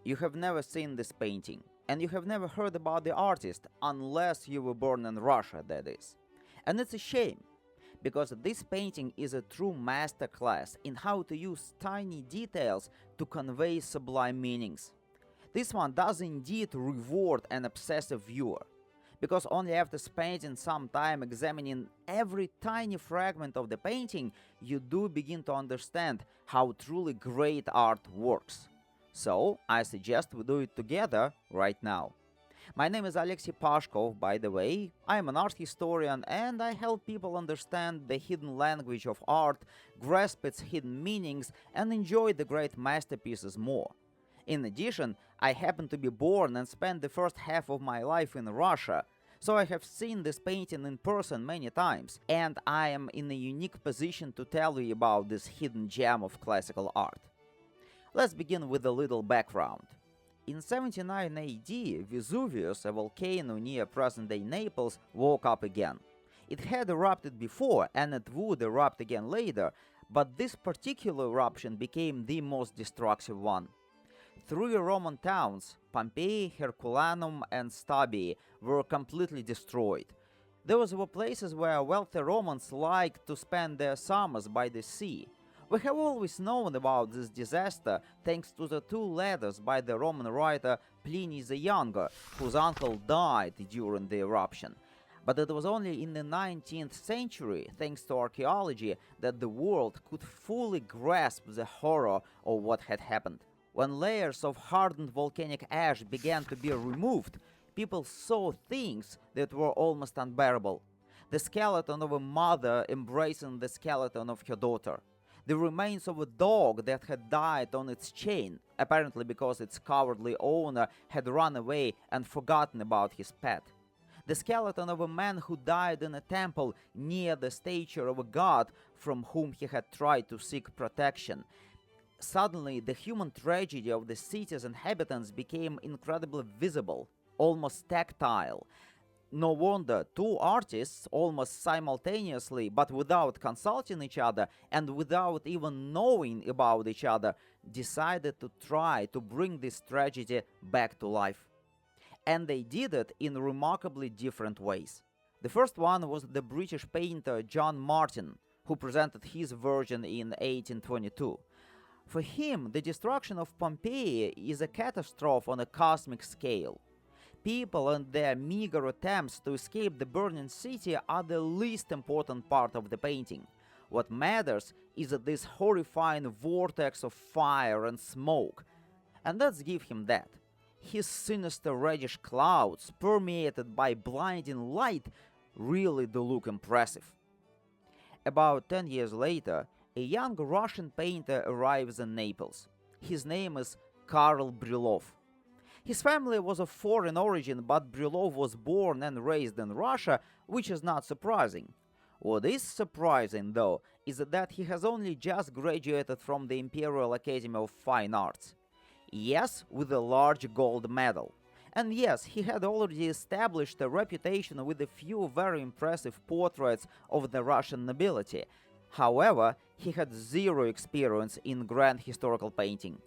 You have never seen this painting, and you have never heard about the artist unless you were born in Russia, that is. And it's a shame, because this painting is a true masterclass in how to use tiny details to convey sublime meanings. This one does indeed reward an obsessive viewer, because only after spending some time examining every tiny fragment of the painting, you do begin to understand how truly great art works. So, I suggest we do it together right now. My name is Alexey Pashkov, by the way. I am an art historian and I help people understand the hidden language of art, grasp its hidden meanings, and enjoy the great masterpieces more. In addition, I happen to be born and spent the first half of my life in Russia, so I have seen this painting in person many times, and I am in a unique position to tell you about this hidden gem of classical art. Let's begin with a little background. In 79 AD, Vesuvius, a volcano near present-day Naples, woke up again. It had erupted before, and it would erupt again later, but this particular eruption became the most destructive one. Three Roman towns, Pompeii, Herculaneum, and Stabiae, were completely destroyed. Those were places where wealthy Romans liked to spend their summers by the sea. We have always known about this disaster thanks to the two letters by the Roman writer Pliny the Younger, whose uncle died during the eruption. But it was only in the 19th century, thanks to archaeology, that the world could fully grasp the horror of what had happened. When layers of hardened volcanic ash began to be removed, people saw things that were almost unbearable. The skeleton of a mother embracing the skeleton of her daughter. The remains of a dog that had died on its chain, apparently because its cowardly owner had run away and forgotten about his pet. The skeleton of a man who died in a temple near the statue of a god from whom he had tried to seek protection. Suddenly, the human tragedy of the city's inhabitants became incredibly visible, almost tactile. No wonder two artists, almost simultaneously, but without consulting each other and without even knowing about each other, decided to try to bring this tragedy back to life. And they did it in remarkably different ways. The first one was the British painter John Martin, who presented his version in 1822. For him, the destruction of Pompeii is a catastrophe on a cosmic scale. People and their meager attempts to escape the burning city are the least important part of the painting. What matters is this horrifying vortex of fire and smoke. And let's give him that. His sinister reddish clouds, permeated by blinding light, really do look impressive. About 10 years later, a young Russian painter arrives in Naples. His name is Karl Brylov. His family was of foreign origin, but Brylov was born and raised in Russia, which is not surprising. What is surprising, though, is that he has only just graduated from the Imperial Academy of Fine Arts. Yes, with a large gold medal. And yes, he had already established a reputation with a few very impressive portraits of the Russian nobility. However, he had zero experience in grand historical painting.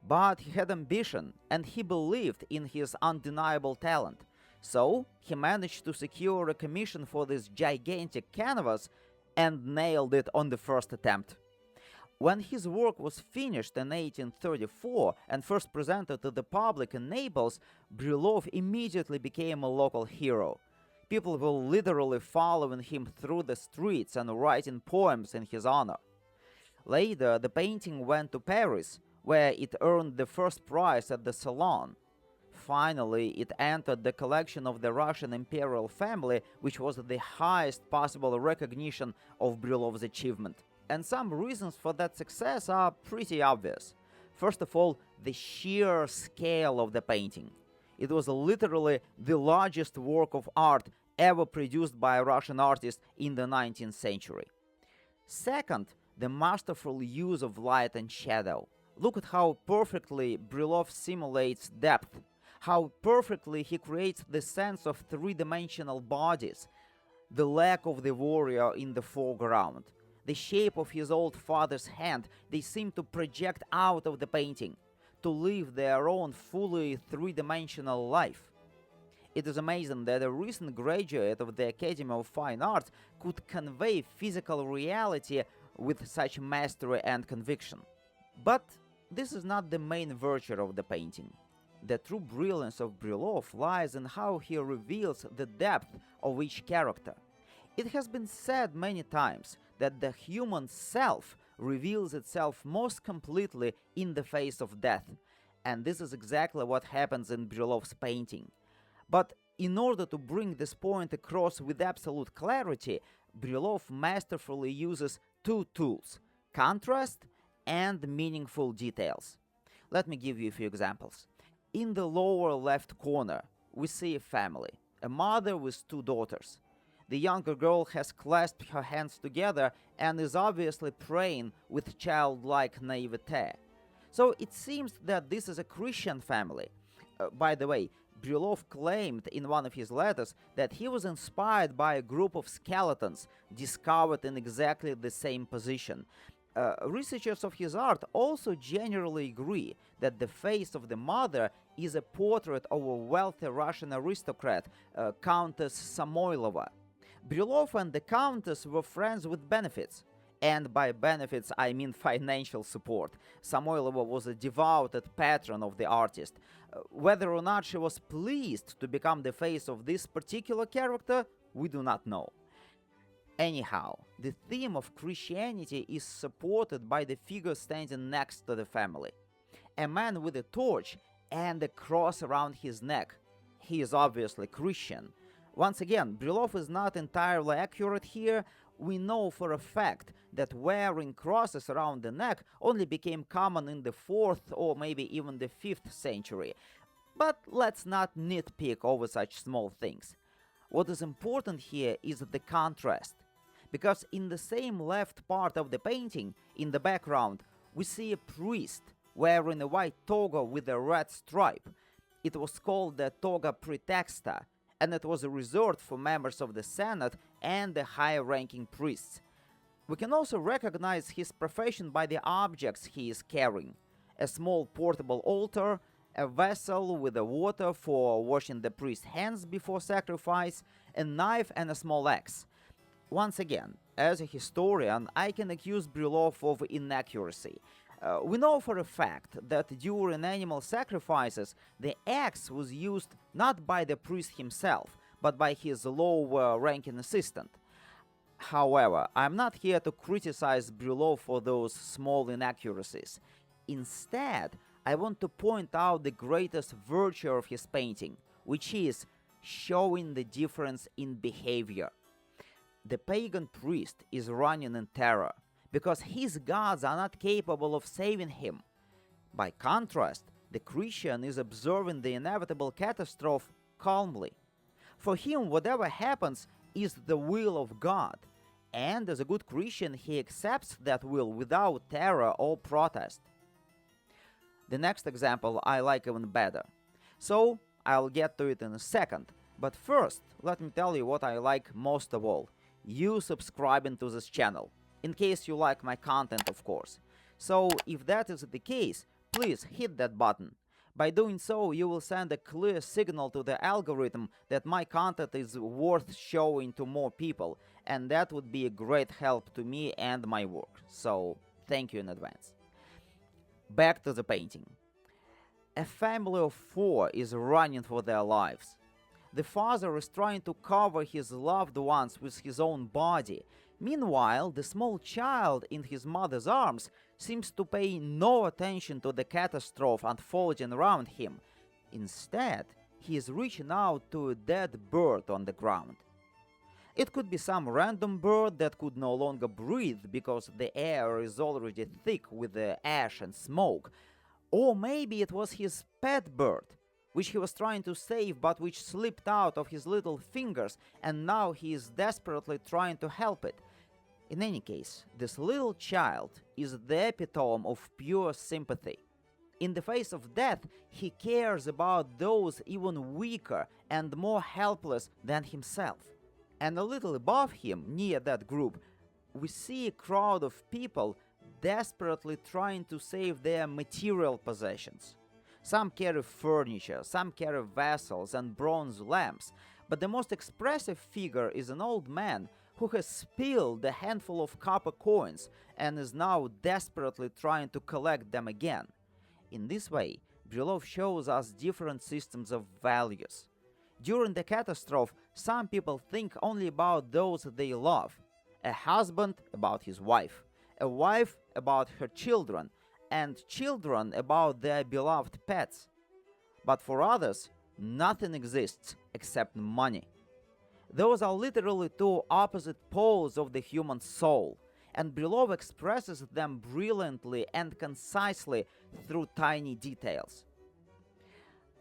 But he had ambition, and he believed in his undeniable talent. So, he managed to secure a commission for this gigantic canvas and nailed it on the first attempt. When his work was finished in 1834 and first presented to the public in Naples, Brylov immediately became a local hero. People were literally following him through the streets and writing poems in his honor. Later, the painting went to Paris, where it earned the first prize at the Salon. Finally, it entered the collection of the Russian imperial family, which was the highest possible recognition of Brylov's achievement. And some reasons for that success are pretty obvious. First of all, the sheer scale of the painting. It was literally the largest work of art ever produced by a Russian artist in the 19th century. Second, the masterful use of light and shadow. Look at how perfectly Brylov simulates depth, how perfectly he creates the sense of three-dimensional bodies, the leg of the warrior in the foreground, the shape of his old father's hand. They seem to project out of the painting. to live their own fully three-dimensional life. It is amazing that a recent graduate of the Academy of Fine Arts could convey physical reality with such mastery and conviction. But this is not the main virtue of the painting. The true brilliance of Brylov lies in how he reveals the depth of each character. It has been said many times that the human self reveals itself most completely in the face of death, and this is exactly what happens in Brylov's painting. But in order to bring this point across with absolute clarity, Brylov masterfully uses two tools: contrast and meaningful details. Let me give you a few examples. In the lower left corner, we see a family, a mother with two daughters. The younger girl has clasped her hands together and is obviously praying with childlike naivete. So it seems that this is a Christian family. By the way, Brylov claimed in one of his letters that he was inspired by a group of skeletons discovered in exactly the same position. Researchers of his art also generally agree that the face of the mother is a portrait of a wealthy Russian aristocrat, Countess Samoylova. Brylov and the Countess were friends with benefits. And by benefits, I mean financial support. Samoylova was a devoted patron of the artist. Whether or not she was pleased to become the face of this particular character, we do not know. Anyhow, the theme of Christianity is supported by the figure standing next to the family. A man with a torch and a cross around his neck. He is obviously Christian. Once again, Brylov is not entirely accurate here. We know for a fact that wearing crosses around the neck only became common in the 4th or maybe even the 5th century. But let's not nitpick over such small things. What is important here is the contrast. Because in the same left part of the painting, in the background, we see a priest wearing a white toga with a red stripe. It was called the toga praetexta, and it was reserved for members of the Senate and the higher-ranking priests. We can also recognize his profession by the objects he is carrying: a small portable altar, a vessel with the water for washing the priest's hands before sacrifice, a knife and a small axe. Once again, as a historian, I can accuse Brylov of inaccuracy. We know for a fact that during animal sacrifices, the axe was used not by the priest himself, but by his lower-ranking assistant. However, I'm not here to criticize Brylov for those small inaccuracies. Instead, I want to point out the greatest virtue of his painting, which is showing the difference in behavior. The pagan priest is running in terror, because his gods are not capable of saving him. By contrast, the Christian is observing the inevitable catastrophe calmly. For him, whatever happens is the will of God, and as a good Christian, he accepts that will without terror or protest. The next example I like even better. So, I'll get to it in a second, but first, let me tell you what I like most of all: you subscribing to this channel. In case you like my content, of course. So, if that is the case, please hit that button. By doing so, you will send a clear signal to the algorithm that my content is worth showing to more people, and that would be a great help to me and my work. So, thank you in advance. Back to the painting. A family of 4 is running for their lives. The father is trying to cover his loved ones with his own body. Meanwhile, the small child in his mother's arms seems to pay no attention to the catastrophe unfolding around him. Instead, he is reaching out to a dead bird on the ground. It could be some random bird that could no longer breathe because the air is already thick with the ash and smoke. Or maybe it was his pet bird, which he was trying to save but which slipped out of his little fingers, and now he is desperately trying to help it. In any case, this little child is the epitome of pure sympathy. In the face of death, he cares about those even weaker and more helpless than himself. And a little above him, near that group, we see a crowd of people desperately trying to save their material possessions. Some carry furniture, some carry vessels and bronze lamps, but the most expressive figure is an old man who has spilled a handful of copper coins and is now desperately trying to collect them again. In this way, Brylov shows us different systems of values. During the catastrophe, some people think only about those they love. A husband about his wife, a wife about her children, and children about their beloved pets. But for others, nothing exists except money. Those are literally two opposite poles of the human soul, and Brylov expresses them brilliantly and concisely through tiny details.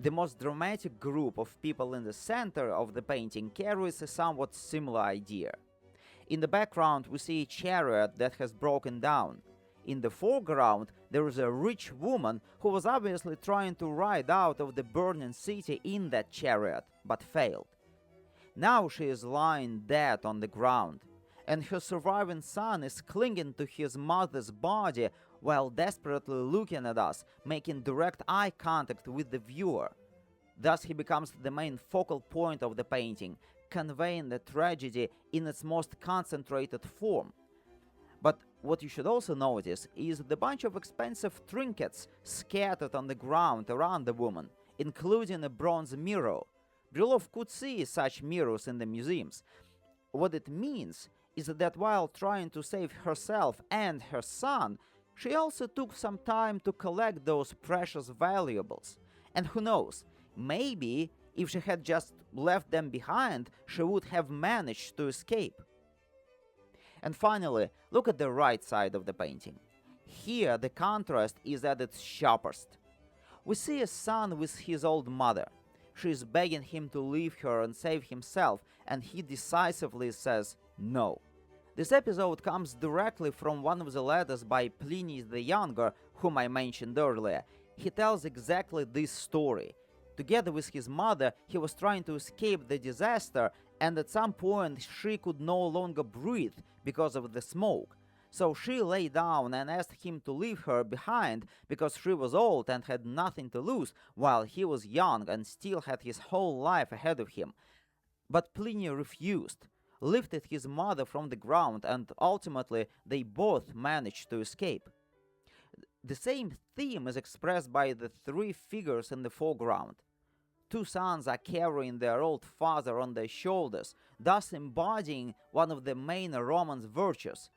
The most dramatic group of people in the center of the painting carries a somewhat similar idea. In the background, we see a chariot that has broken down. In the foreground, there is a rich woman who was obviously trying to ride out of the burning city in that chariot, but failed. Now she is lying dead on the ground, and her surviving son is clinging to his mother's body while desperately looking at us, making direct eye contact with the viewer. Thus he becomes the main focal point of the painting, conveying the tragedy in its most concentrated form. But what you should also notice is the bunch of expensive trinkets scattered on the ground around the woman, including a bronze mirror. Brylov could see such mirrors in the museums. What it means is that while trying to save herself and her son, she also took some time to collect those precious valuables. And who knows, maybe if she had just left them behind, she would have managed to escape. And finally, look at the right side of the painting. Here the contrast is at its sharpest. We see a son with his old mother. She is begging him to leave her and save himself, and he decisively says no. This episode comes directly from one of the letters by Pliny the Younger, whom I mentioned earlier. He tells exactly this story. Together with his mother, he was trying to escape the disaster, and at some point she could no longer breathe because of the smoke. So she lay down and asked him to leave her behind because she was old and had nothing to lose, while he was young and still had his whole life ahead of him. But Pliny refused, lifted his mother from the ground, and ultimately they both managed to escape. The same theme is expressed by the three figures in the foreground. Two sons are carrying their old father on their shoulders, thus embodying one of the main Roman virtues,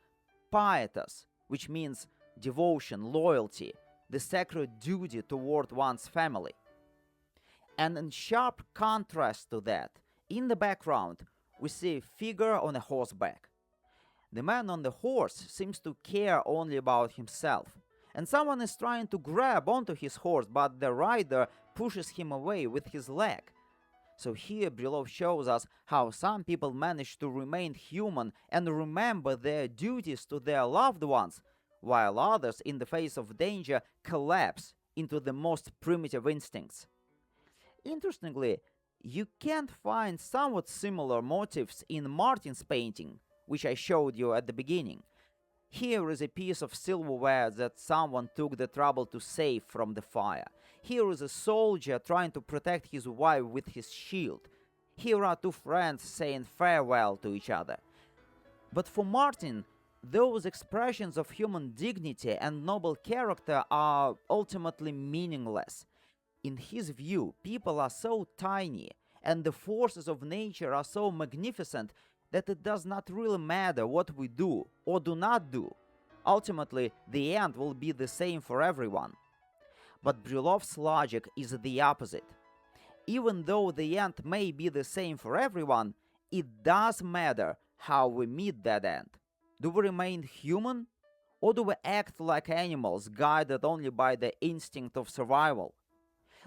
pietas, which means devotion, loyalty, the sacred duty toward one's family. And in sharp contrast to that, in the background, we see a figure on a horseback. The man on the horse seems to care only about himself, and someone is trying to grab onto his horse, but the rider pushes him away with his leg. So here Brylov shows us how some people manage to remain human and remember their duties to their loved ones, while others, in the face of danger, collapse into the most primitive instincts. Interestingly, you can find somewhat similar motifs in Martin's painting, which I showed you at the beginning. Here is a piece of silverware that someone took the trouble to save from the fire. Here is a soldier trying to protect his wife with his shield. Here are two friends saying farewell to each other. But for Martin, those expressions of human dignity and noble character are ultimately meaningless. In his view, people are so tiny and the forces of nature are so magnificent that it does not really matter what we do or do not do. Ultimately, the end will be the same for everyone. But Brylov's logic is the opposite. Even though the end may be the same for everyone, it does matter how we meet that end. Do we remain human, or do we act like animals guided only by the instinct of survival?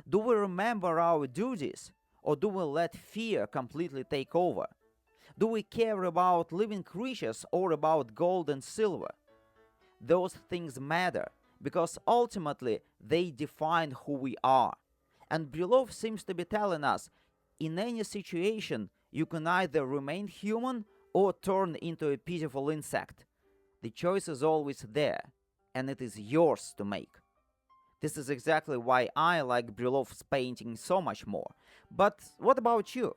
Do we remember our duties, or do we let fear completely take over? Do we care about living creatures or about gold and silver? Those things matter, because ultimately they define who we are. And Brylov seems to be telling us, in any situation, you can either remain human or turn into a pitiful insect. The choice is always there, and it is yours to make. This is exactly why I like Brylov's painting so much more. But what about you?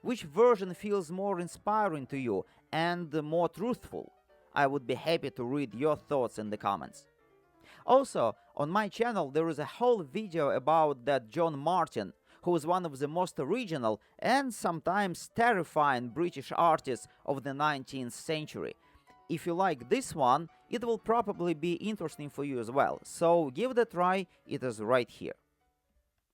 Which version feels more inspiring to you and more truthful? I would be happy to read your thoughts in the comments. Also, on my channel there is a whole video about that John Martin, who is one of the most original and sometimes terrifying British artists of the 19th century. If you like this one, it will probably be interesting for you as well, so give it a try, it is right here.